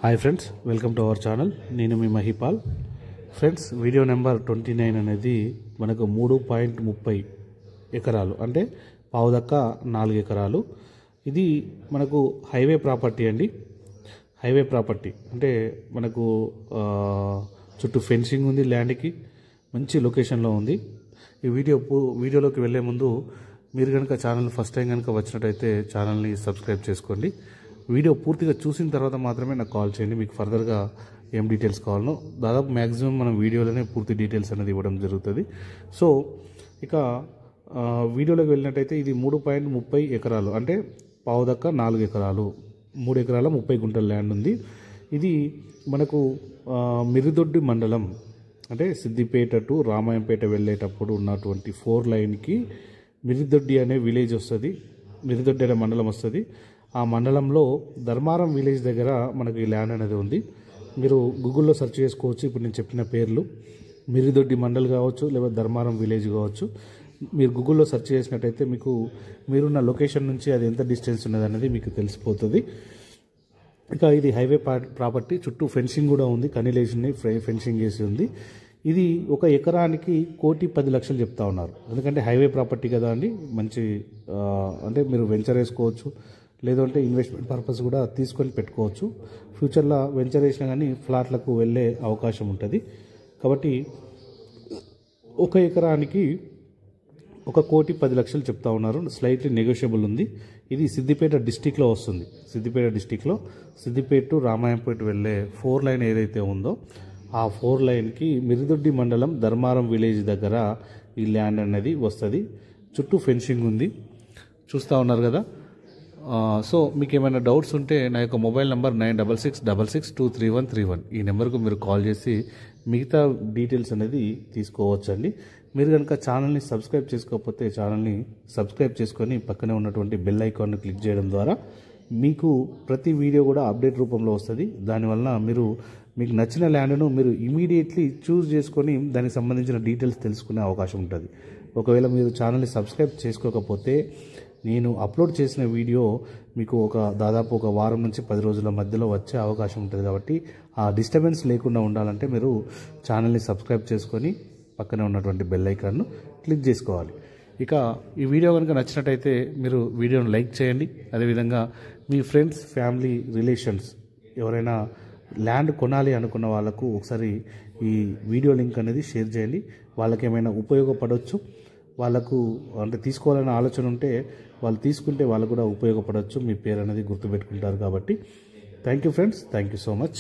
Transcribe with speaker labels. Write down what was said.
Speaker 1: Hi friends, welcome to our channel. నేను మీ Mahipal. Friends, video number 29 అనేది మనకు 3.30 ఎకరాలు అంటే పావుదక్క 4 ఎకరాలు. ఇది మనకు హైవే ప్రాపర్టీ అండి. హైవే ప్రాపర్టీ అంటే మనకు చుట్టూ ఫెన్సింగ్ ఉంది, ల్యాండ్కి మంచి లొకేషన్లో ఉంది. ఈ వీడియోలోకి వెళ్ళే ముందు మీరు కనుక ఛానల్ ఫస్ట్ టైం కనుక వచ్చినట్టయితే ఛానల్ని సబ్స్క్రైబ్ చేసుకోండి. వీడియో పూర్తిగా చూసిన తర్వాత మాత్రమే నాకు కాల్ చేయండి. మీకు ఫర్దర్గా ఏం డీటెయిల్స్ కావాలనో దాదాపు మ్యాక్సిమం మనం వీడియోలోనే పూర్తి డీటెయిల్స్ అనేది ఇవ్వడం జరుగుతుంది. సో ఇక వీడియోలోకి వెళ్ళినట్టయితే ఇది 3.30 ఎకరాలు అంటే పావుదక్క 4 ఎకరాలు, 3 ఎకరాల 30 గుంటల ల్యాండ్ ఉంది. ఇది మనకు మిరిదొడ్డి మండలం అంటే సిద్దిపేట టు రామాయంపేట వెళ్ళేటప్పుడు ఉన్నటువంటి 4 లైన్కి మిరిదొడ్డి అనే విలేజ్ వస్తుంది, మిరిదొడ్డి అనే మండలం వస్తుంది. ఆ మండలంలో ధర్మారం విలేజ్ దగ్గర మనకి ఈ ల్యాండ్ అనేది ఉంది. మీరు గూగుల్లో సెర్చ్ చేసుకోవచ్చు. ఇప్పుడు నేను చెప్పిన పేర్లు మిరిదొడ్డి మండల్ కావచ్చు, లేదా ధర్మారం విలేజ్ కావచ్చు. మీరు గూగుల్లో సెర్చ్ చేసినట్టయితే మీకు మీరున్న లొకేషన్ నుంచి అది ఎంత డిస్టెన్స్ ఉన్నది అనేది మీకు తెలిసిపోతుంది. ఇక ఇది హైవే ప్రాపర్టీ, చుట్టూ ఫెన్సింగ్ కూడా ఉంది, కనీలేషన్ ఫెన్సింగ్ వేసి ఉంది. ఇది 1 ఎకరానికి 1,10,00,000 చెప్తా ఉన్నారు. ఎందుకంటే హైవే ప్రాపర్టీ కదా అండి. మంచి అంటే మీరు వెంచర్ వేసుకోవచ్చు, లేదంటే ఇన్వెస్ట్మెంట్ పర్పస్ కూడా తీసుకొని పెట్టుకోవచ్చు. ఫ్యూచర్లో వెంచర్ వేసినా కానీ ఫ్లాట్లకు వెళ్ళే అవకాశం ఉంటుంది. కాబట్టి 1 ఎకరానికి 1,10,00,000 చెప్తా ఉన్నారు. స్లైట్లీ నెగోషియబుల్ ఉంది. ఇది సిద్దిపేట డిస్టిక్లో వస్తుంది. సిద్దిపేట డిస్టిక్లో సిద్దిపేట టు రామాయంపేట వెళ్ళే 4 లైన్ ఏదైతే ఉందో ఆ 4 లైన్కి మిరిదొడ్డి మండలం ధర్మారం విలేజ్ దగ్గర ఈ ల్యాండ్ అనేది వస్తుంది. చుట్టూ ఫెన్సింగ్ ఉంది, చూస్తూ ఉన్నారు కదా. సో మీకు ఏమైనా డౌట్స్ ఉంటే నా యొక్క మొబైల్ నెంబర్ 9666623131 ఈ నెంబర్కు మీరు కాల్ చేసి మిగతా డీటెయిల్స్ అనేది తీసుకోవచ్చండి. మీరు కనుక ఛానల్ని సబ్స్క్రైబ్ చేసుకోకపోతే ఛానల్ని సబ్స్క్రైబ్ చేసుకొని పక్కనే ఉన్నటువంటి బెల్ ఐకాన్ను క్లిక్ చేయడం ద్వారా మీకు ప్రతి వీడియో కూడా అప్డేట్ రూపంలో వస్తుంది. దానివల్ల మీకు నచ్చిన ల్యాండ్ను మీరు ఇమీడియట్లీ చూస్ చేసుకొని దానికి సంబంధించిన డీటెయిల్స్ తెలుసుకునే అవకాశం ఉంటుంది. ఒకవేళ మీరు ఛానల్ని సబ్స్క్రైబ్ చేసుకోకపోతే నేను అప్లోడ్ చేసిన వీడియో మీకు దాదాపు 1 వారం నుంచి 10 రోజుల మధ్యలో వచ్చే అవకాశం ఉంటుంది. కాబట్టి ఆ డిస్టర్బెన్స్ లేకుండా ఉండాలంటే మీరు ఛానల్ని సబ్స్క్రైబ్ చేసుకొని పక్కనే ఉన్నటువంటి బెల్ ఐకాన్ను క్లిక్ చేసుకోవాలి. ఇక ఈ వీడియో కనుక నచ్చినట్టయితే మీరు వీడియోను లైక్ చేయండి. అదేవిధంగా మీ ఫ్రెండ్స్, ఫ్యామిలీ, రిలేషన్స్ ఎవరైనా ల్యాండ్ కొనాలి అనుకున్న వాళ్ళకు ఒకసారి ఈ వీడియో లింక్ అనేది షేర్ చేయండి. వాళ్ళకి ఏమైనా ఉపయోగపడవచ్చు. వాళ్ళకు అంటే తీసుకోవాలనే ఆలోచన ఉంటే వాళ్ళు తీసుకుంటే వాళ్ళకు కూడా ఉపయోగపడవచ్చు. మీ పేరు అనేది గుర్తుపెట్టుకుంటారు. కాబట్టి thank you friends, thank you so much.